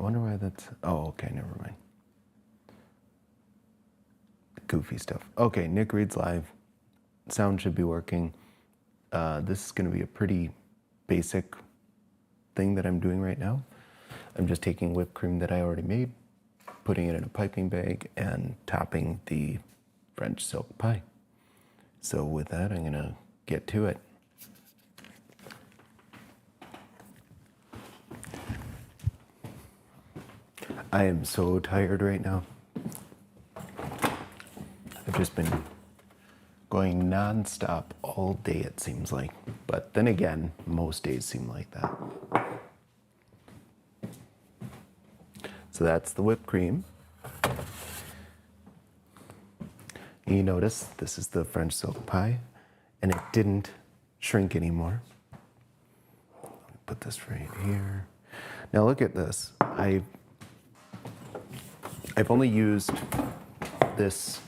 wonder why that's, oh, okay, never mind. Goofy stuff. Okay, Nick reads live. Sound should be working. This is gonna be a pretty basic thing that I'm doing right now. I'm just taking whipped cream that I already made, putting it in a piping bag, and topping the French silk pie. So with that, I'm gonna get to it. I am so tired right now. I've just been going non-stop all day, it seems like. But then again, most days seem like that. So that's the whipped cream. You notice this is the French silk pie, and it didn't shrink anymore. Let me put this right here. Now look at this. I've only used this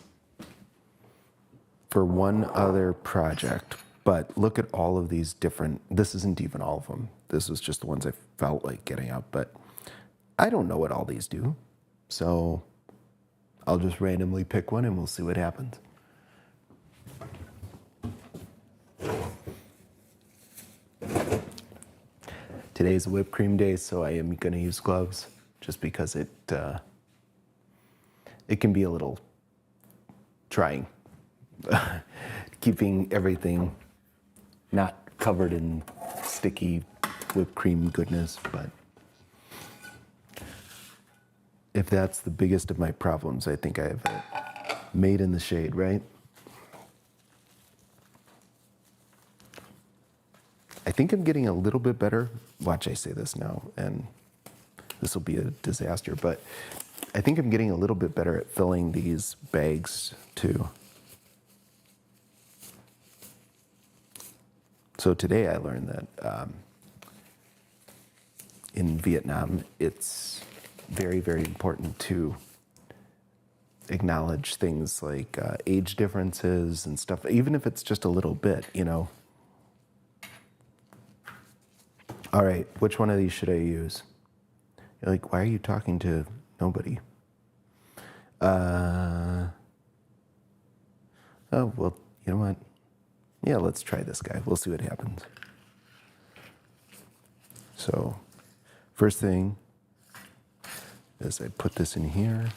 for one other project, but look at all of these different, this isn't even all of them. This was just the ones I felt like getting out, but I don't know what all these do. So I'll just randomly pick one and we'll see what happens. Today's whipped cream day, so I am gonna use gloves just because it can be a little trying. Keeping everything not covered in sticky whipped cream goodness, but if that's the biggest of my problems, I think I have it made in the shade, right? I think I'm getting a little bit better. Watch, I say this now, and this will be a disaster, but I think I'm getting a little bit better at filling these bags too. So today I learned that in Vietnam, it's very, very important to acknowledge things like age differences and stuff, even if it's just a little bit, you know. All right, which one of these should I use? You're like, why are you talking to nobody? Oh, well, you know what? Yeah, let's try this guy. We'll see what happens. So, first thing is I put this in here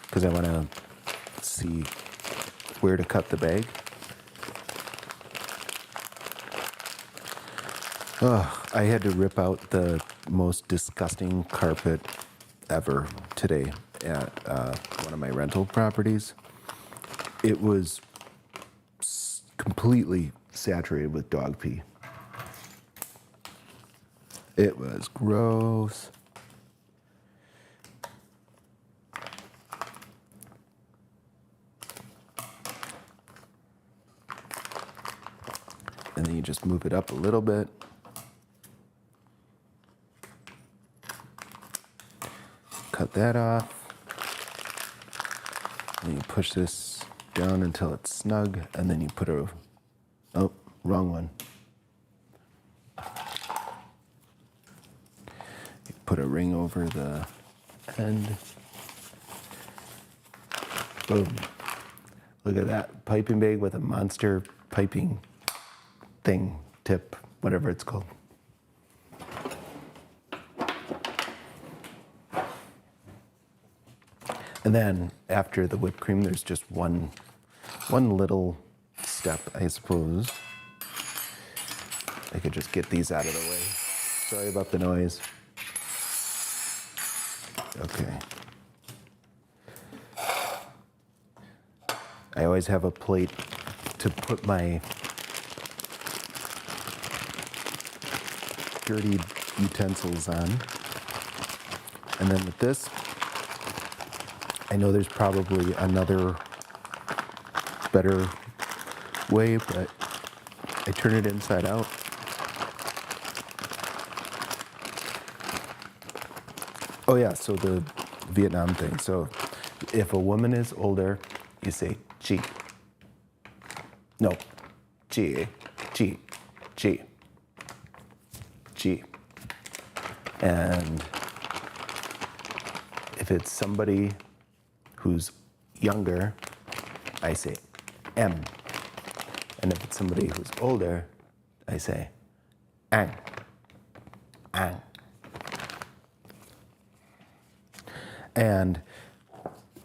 because I want to see where to cut the bag. I had to rip out the most disgusting carpet ever today at one of my rental properties. It was completely saturated with dog pee. It was gross. And then you just move it up a little bit. Cut that off. And you push this down until it's snug, and then you put a, oh, wrong one. You put a ring over the end. Boom. Look at that, piping bag with a monster piping thing, tip, whatever it's called. And then after the whipped cream, there's just one little step, I suppose. I could just get these out of the way. Sorry about the noise. Okay. I always have a plate to put my dirty utensils on. And then with this, I know there's probably another better way, but I turn it inside out. Oh yeah, so the Vietnam thing. So if a woman is older, you say chị. No, chị, chị, chị. And if it's somebody who's younger, I say M. And if it's somebody who's older, I say ang, ang. And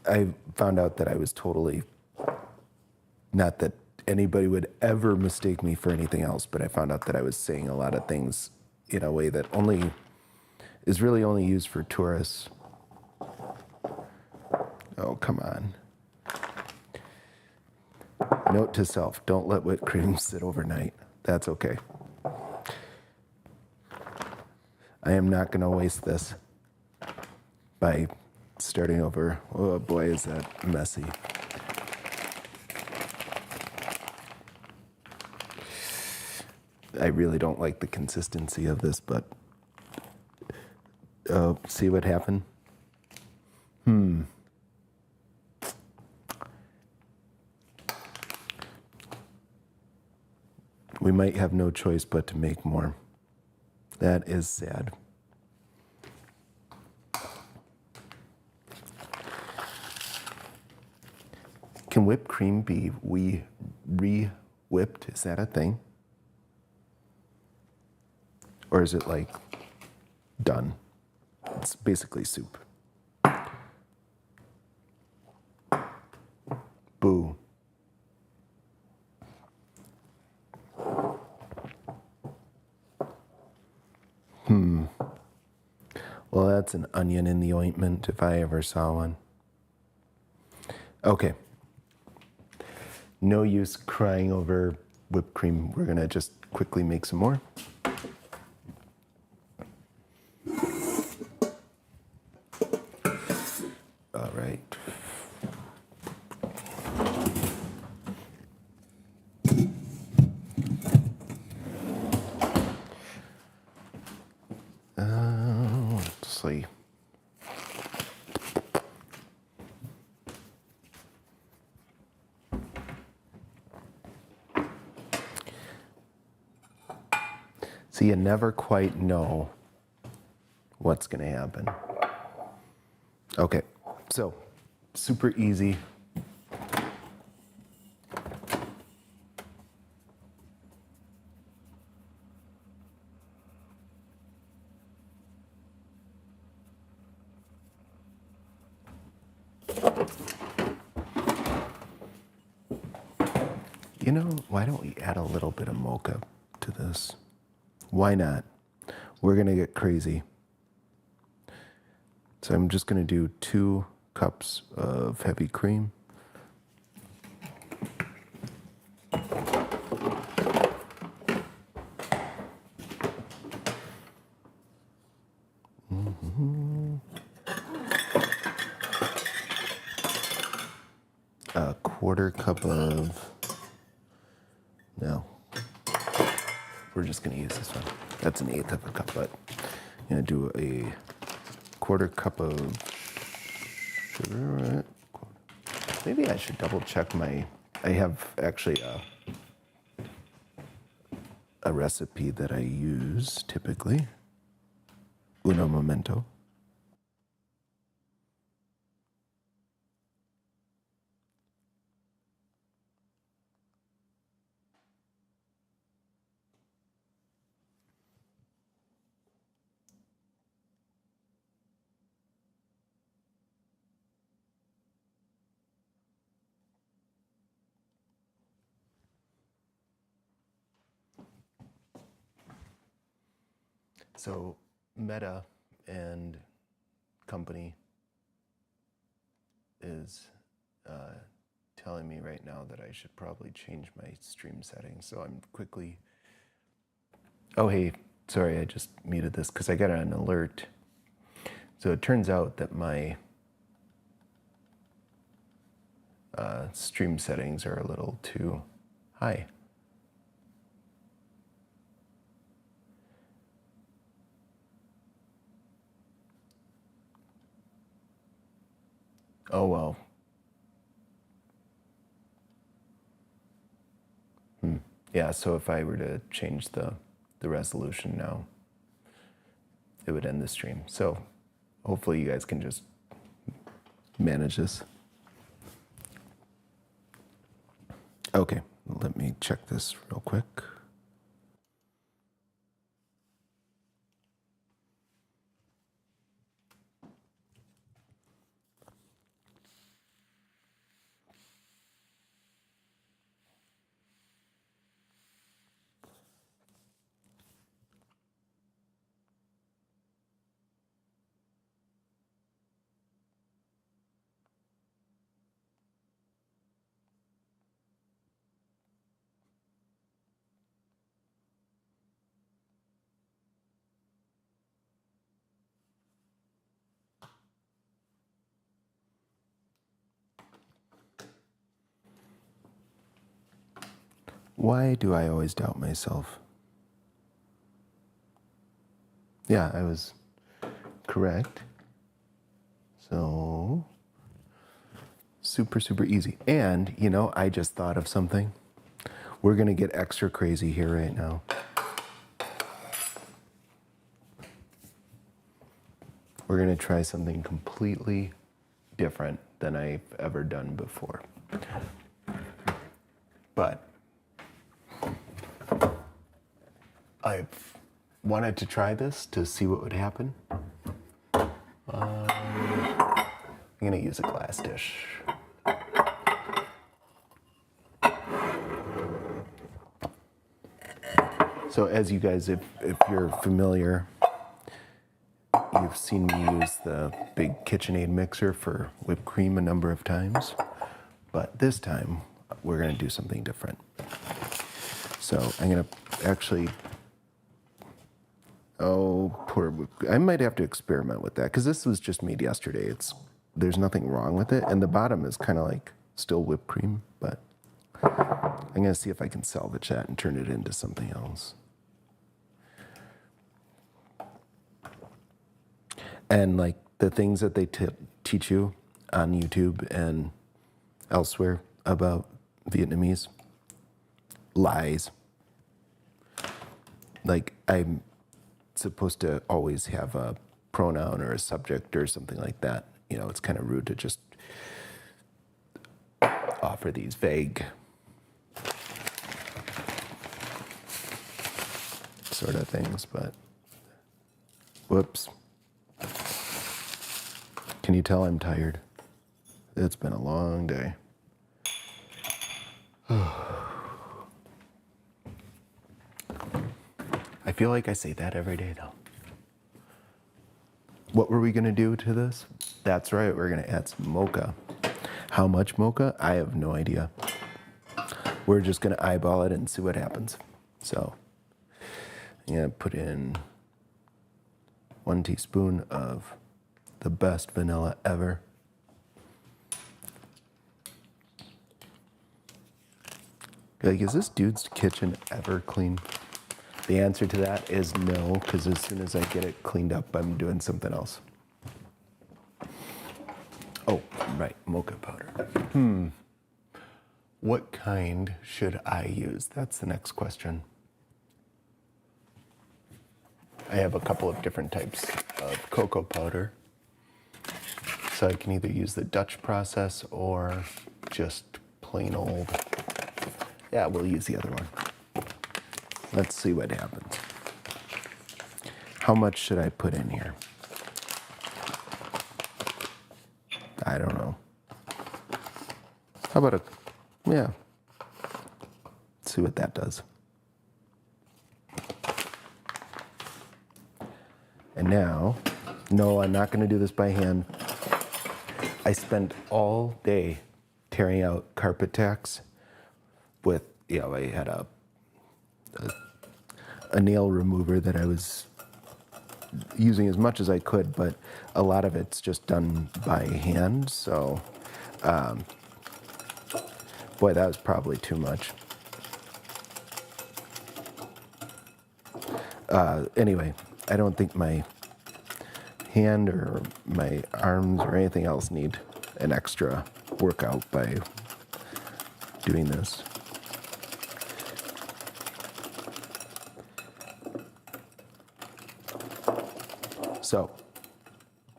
I found out that I was totally, not that anybody would ever mistake me for anything else, but I found out that I was saying a lot of things in a way that is really only used for tourists. Oh, come on. Note to self, don't let whipped cream sit overnight. That's okay. I am not going to waste this by starting over. Oh boy, is that messy. I really don't like the consistency of this, but see what happened? We might have no choice but to make more. That is sad. Can whipped cream be re-whipped? Is that a thing? Or is it like done? It's basically soup. Boo. Well, that's an onion in the ointment if I ever saw one. Okay. No use crying over whipped cream. We're gonna just quickly make some more. All right. Let's see. So you never quite know what's going to happen. Okay, so super easy. You know, why don't we add a little bit of mocha to this? Why not? We're going to get crazy. So I'm just going to do 2 cups of heavy cream. A 1/4 cup of, no, we're just going to use this one. That's 1/8 of a cup, but I'm going to do a 1/4 cup of sugar. Maybe I should double check I have actually a recipe that I use typically. Uno momento. So Meta and company is telling me right now that I should probably change my stream settings. So I'm quickly, oh hey, sorry, I just muted this because I got an alert. So it turns out that my stream settings are a little too high. Oh well. Yeah, so if I were to change the resolution now, it would end the stream. So hopefully you guys can just manage this. Okay, let me check this real quick. Why do I always doubt myself? Yeah, I was correct. So, super, super easy. And, you know, I just thought of something. We're going to get extra crazy here right now. We're going to try something completely different than I've ever done before. But I've wanted to try this to see what would happen. I'm going to use a glass dish. So as you guys, if you're familiar, you've seen me use the big KitchenAid mixer for whipped cream a number of times. But this time, we're going to do something different. So I'm going to actually, I might have to experiment with that because this was just made yesterday. There's nothing wrong with it. And the bottom is kind of like still whipped cream, but I'm going to see if I can salvage that and turn it into something else. And like the things that they teach you on YouTube and elsewhere about Vietnamese, lies. Like I'm supposed to always have a pronoun or a subject or something like that. You know, it's kind of rude to just offer these vague sort of things, but whoops. Can you tell I'm tired? It's been a long day. I feel like I say that every day, though. What were we going to do to this? That's right, we're going to add some mocha. How much mocha? I have no idea. We're just going to eyeball it and see what happens. So I'm going to put in 1 teaspoon of the best vanilla ever. Like, is this dude's kitchen ever clean? The answer to that is no, because as soon as I get it cleaned up, I'm doing something else. Oh, right, mocha powder. What kind should I use? That's the next question. I have a couple of different types of cocoa powder. So I can either use the Dutch process or just plain old. Yeah, we'll use the other one. Let's see what happens. How much should I put in here? I don't know. How about yeah. Let's see what that does. And now, no, I'm not going to do this by hand. I spent all day tearing out carpet tacks with, I had a nail remover that I was using as much as I could, but a lot of it's just done by hand. So, boy, that was probably too much. Anyway, I don't think my hand or my arms or anything else need an extra workout by doing this. So,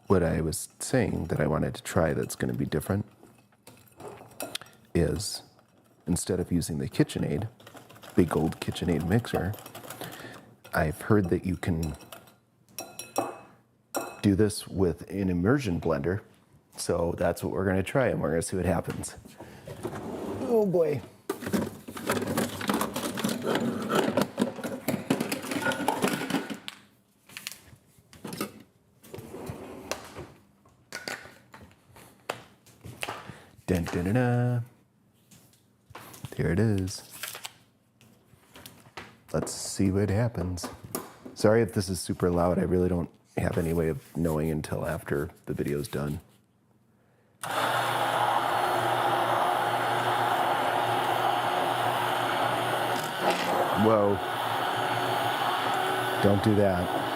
what I was saying that I wanted to try that's going to be different is, instead of using the KitchenAid, big old KitchenAid mixer, I've heard that you can do this with an immersion blender. So that's what we're going to try, and we're going to see what happens. Oh boy. Dun, dun, dun, dun. Here it is. Let's see what happens. Sorry if this is super loud. I really don't have any way of knowing until after the video's done. Whoa. Don't do that.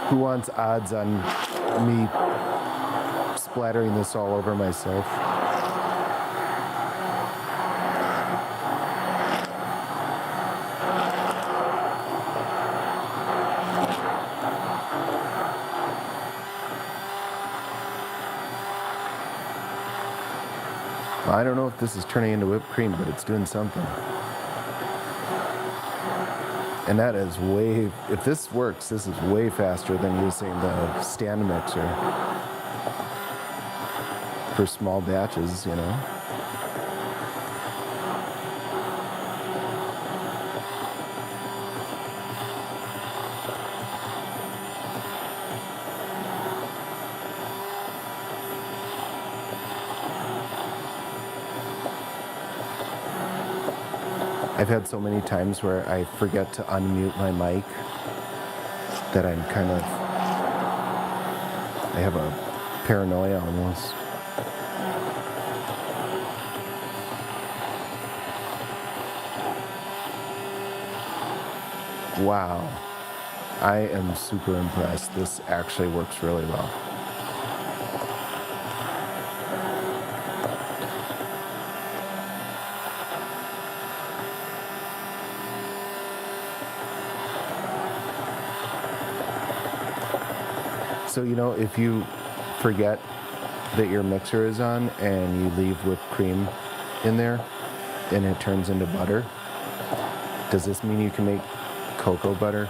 Who wants odds on me splattering this all over myself? Well, I don't know if this is turning into whipped cream, but it's doing something. And that is way, if this works, this is way faster than using the stand mixer for small batches, you know. I've had so many times where I forget to unmute my mic that I'm kind of, I have a paranoia almost. Wow, I am super impressed. This actually works really well. So, you know, if you forget that your mixer is on and you leave whipped cream in there and it turns into butter, does this mean you can make cocoa butter?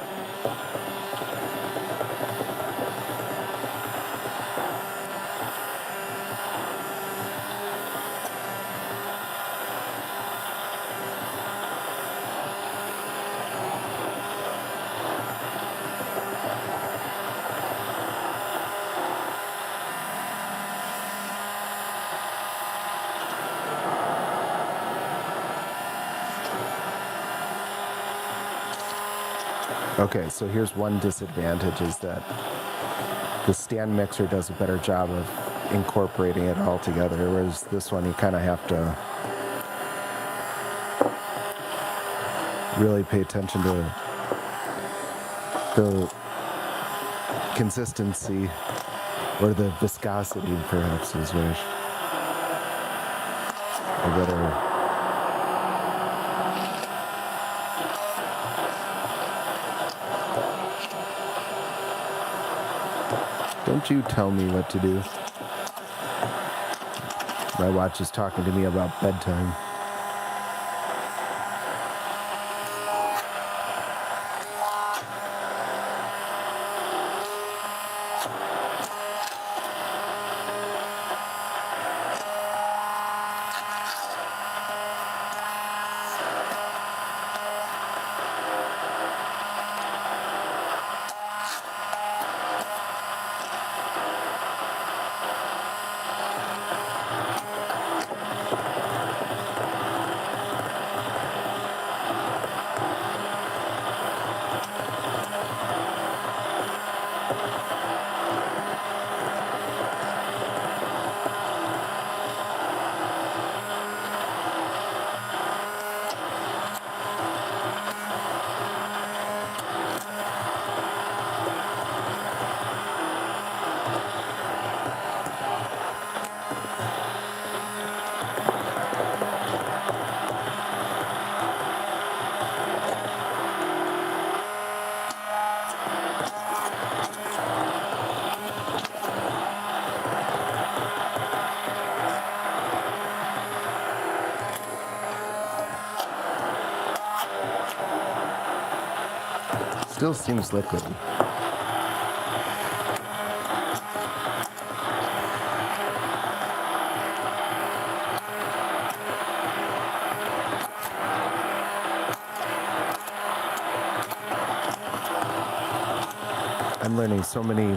Okay, so here's one disadvantage, is that the stand mixer does a better job of incorporating it all together, whereas this one you kind of have to really pay attention to the consistency, or the viscosity perhaps is what I better. Don't you tell me what to do. My watch is talking to me about bedtime. Still seems liquid. I'm learning so many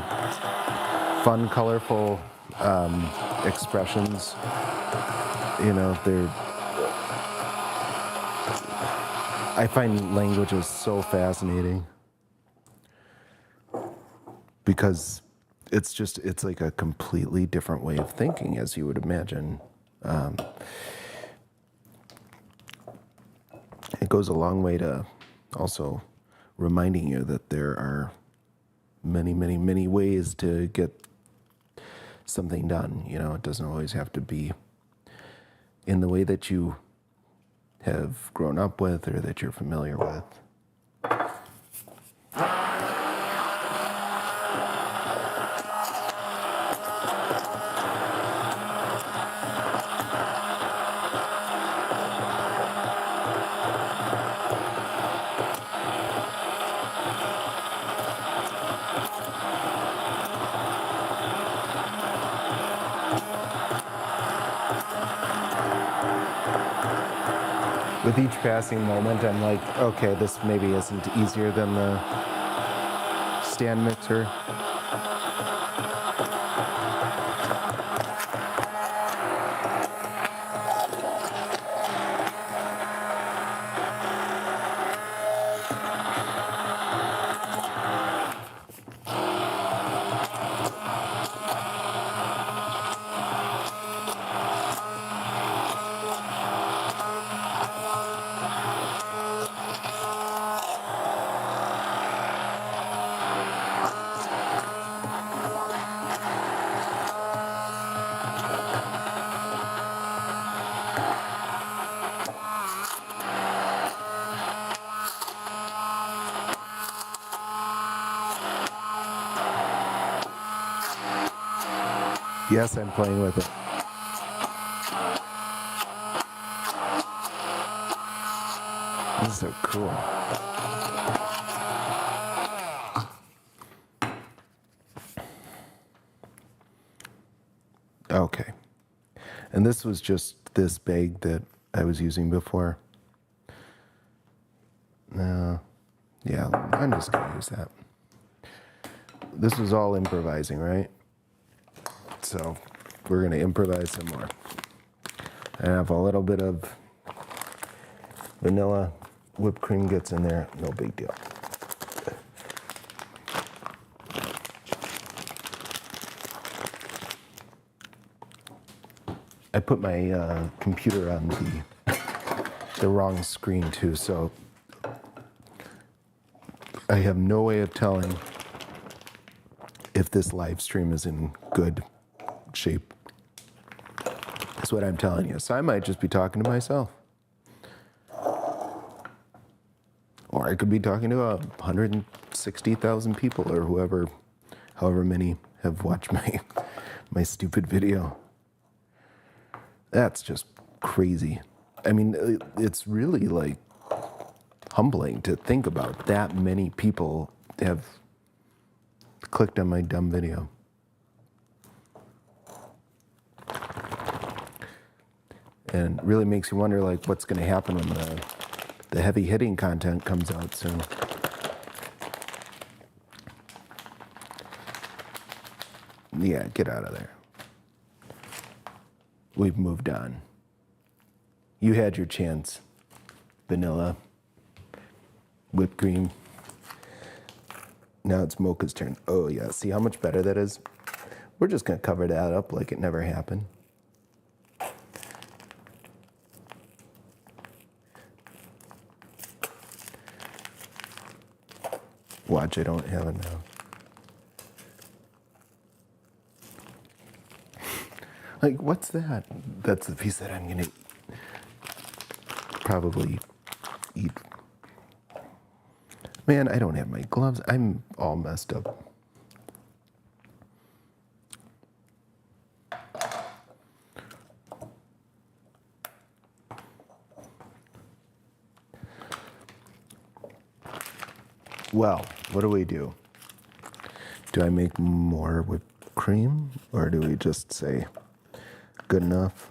fun, colorful expressions. You know, I find languages so fascinating because it's like a completely different way of thinking, as you would imagine. It goes a long way to also reminding you that there are many, many, many ways to get something done. You know, it doesn't always have to be in the way that you have grown up with or that you're familiar with. With each passing moment, I'm like, okay, this maybe isn't easier than the stand mixer. Yes, I'm playing with it. This is so cool. Okay. And this was just this bag that I was using before. Yeah, I'm just going to use that. This was all improvising, right? So we're going to improvise some more. I have a little bit of vanilla, whipped cream gets in there, no big deal. I put my computer on the wrong screen too, so I have no way of telling if this live stream is in good shape. That's what I'm telling you. So I might just be talking to myself. Or I could be talking to 160,000 people or however many have watched my stupid video. That's just crazy. I mean, it's really like humbling to think about that many people have clicked on my dumb video. And it really makes you wonder, like, what's going to happen when the heavy hitting content comes out soon. Yeah, get out of there. We've moved on. You had your chance. Vanilla, whipped cream. Now it's Mocha's turn. Oh yeah, see how much better that is? We're just gonna cover that up like it never happened. Watch, I don't have it now. Like, what's that? That's the piece that I'm gonna probably eat. Man, I don't have my gloves. I'm all messed up. Well, what do? Do I make more whipped cream, or do we just say good enough?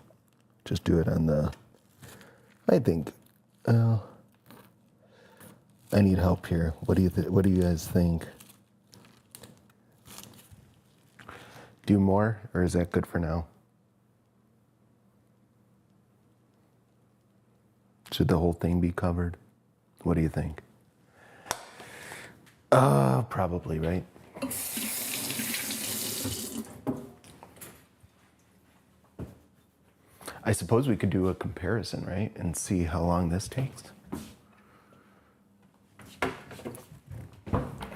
Just do it on the, I think, I need help here. What do you guys think? Do more, or is that good for now? Should the whole thing be covered? What do you think? Probably, right? I suppose we could do a comparison, right? And see how long this takes.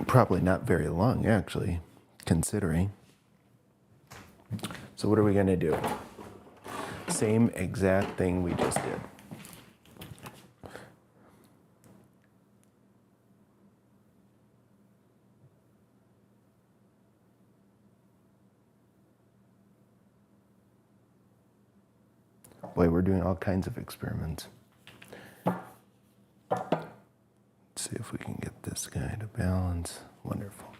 Probably not very long, actually, considering. So what are we gonna do? Same exact thing we just did. Boy, we're doing all kinds of experiments. Let's see if we can get this guy to balance. Wonderful.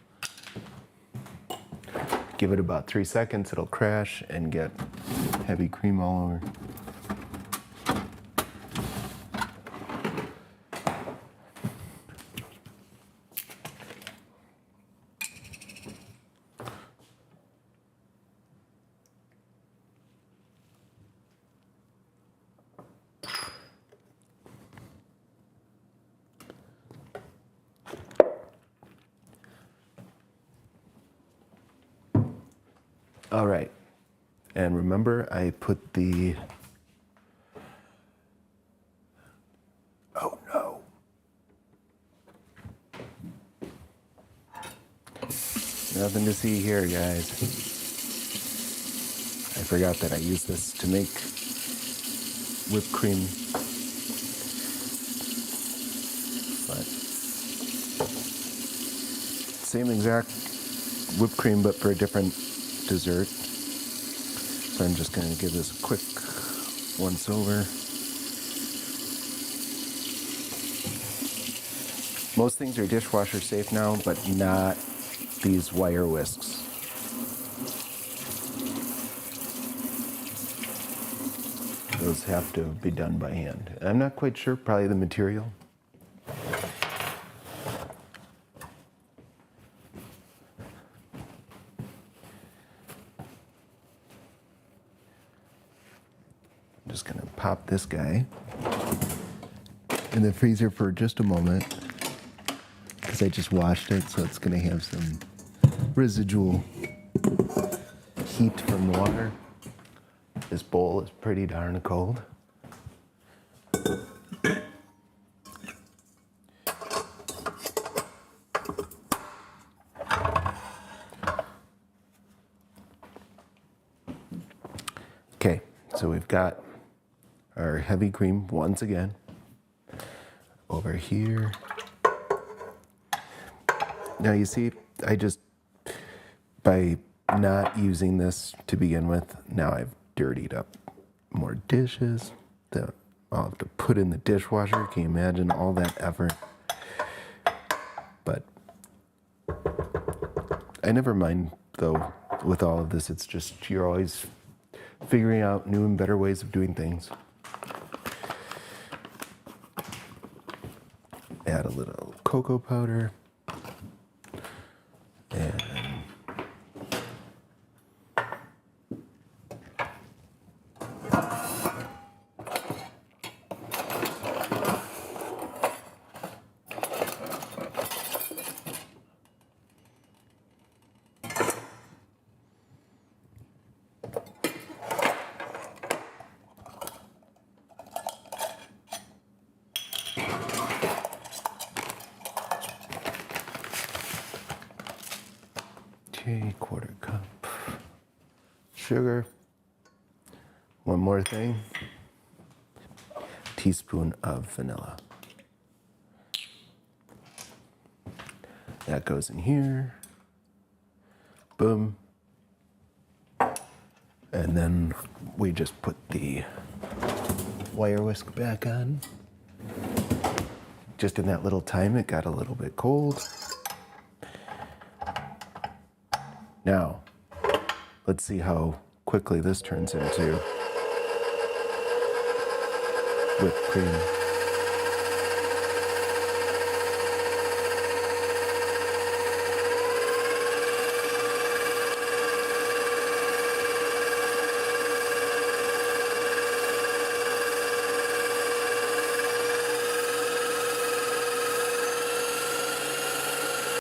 Give it about 3 seconds, it'll crash and get heavy cream all over. All right, and remember I put the, oh no. Nothing to see here, guys. I forgot that I used this to make whipped cream. But same exact whipped cream, but for a different dessert. So I'm just going to give this a quick once over. Most things are dishwasher safe now, but not these wire whisks. Those have to be done by hand. I'm not quite sure, probably the material. I'm just gonna pop this guy in the freezer for just a moment because I just washed it, so it's gonna have some residual heat from the water. This bowl is pretty darn cold. Okay, so we've got our heavy cream once again over here. Now you see, I just, by not using this to begin with, now I've dirtied up more dishes that I'll have to put in the dishwasher. Can you imagine all that effort? But I never mind, though, with all of this. It's just you're always figuring out new and better ways of doing things. Add a little cocoa powder. And okay, 1/4 cup sugar. One more thing. Teaspoon of vanilla. That goes in here. Boom. And then we just put the wire whisk back on. just in that little time, it got a little bit cold. Now, let's see how quickly this turns into whipped cream.